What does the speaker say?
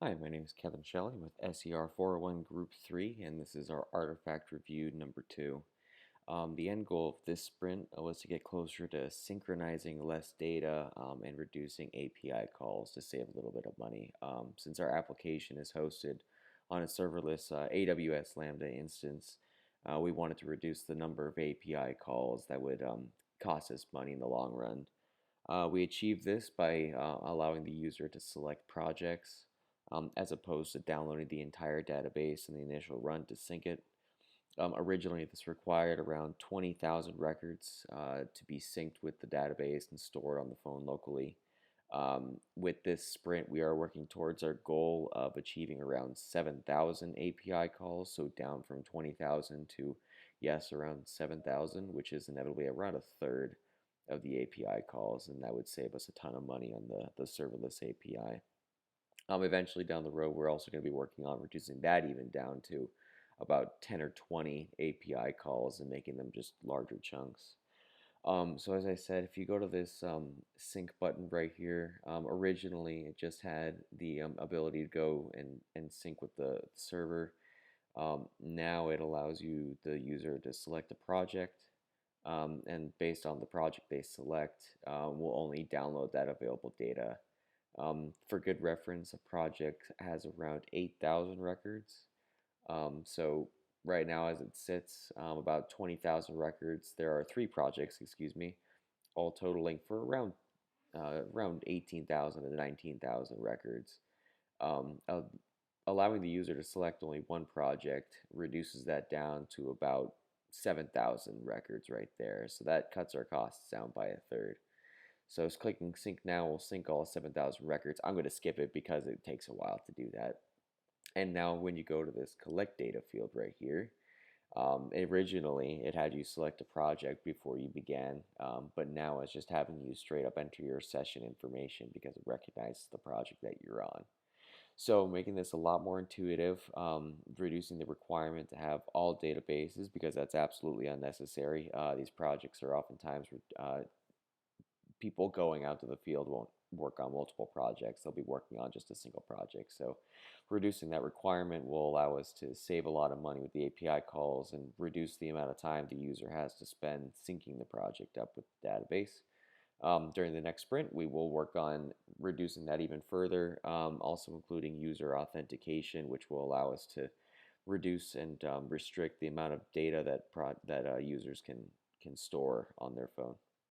Hi, my name is Kevin Shelley with SER401 Group 3, and this is our artifact review number 2. The end goal of this sprint was to get closer to synchronizing less data and reducing API calls to save a little bit of money. Since our application is hosted on a serverless AWS Lambda instance, we wanted to reduce the number of API calls that would cost us money in the long run. We achieve this by allowing the user to select projects as opposed to downloading the entire database in the initial run to sync it. Originally, this required around 20,000 records to be synced with the database and stored on the phone locally. With this sprint, we are working towards our goal of achieving around 7,000 API calls, so down from 20,000 to, yes, around 7,000, which is inevitably around a third of the API calls, and that would save us a ton of money on the serverless API. Eventually down the road, we're also going to be working on reducing that even down to about 10 or 20 API calls and making them just larger chunks. So as I said, if you go to this sync button right here, originally it just had the ability to go and sync with the server. Now it allows the user, to select a project, and based on the project they select, we'll only download that available data. For good reference, a project has around 8,000 records. So right now, as it sits, about 20,000 records. There are three projects, excuse me, all totaling for around 18,000 to 19,000 records. Um, uh, Allowing the user to select only one project reduces that down to about 7,000 records right there. So that cuts our costs down by a third. So it's clicking sync now will sync all 7,000 records. I'm going to skip it because it takes a while to do that. And now when you go to this collect data field right here, originally it had you select a project before you began, but now it's just having you straight up enter your session information because it recognizes the project that you're on. So making this a lot more intuitive, reducing the requirement to have all databases because that's absolutely unnecessary. These projects are oftentimes people going out to the field won't work on multiple projects. They'll be working on just a single project. So reducing that requirement will allow us to save a lot of money with the API calls and reduce the amount of time the user has to spend syncing the project up with the database. During the next sprint, we will work on reducing that even further, also including user authentication, which will allow us to reduce and restrict the amount of data that users can store on their phone.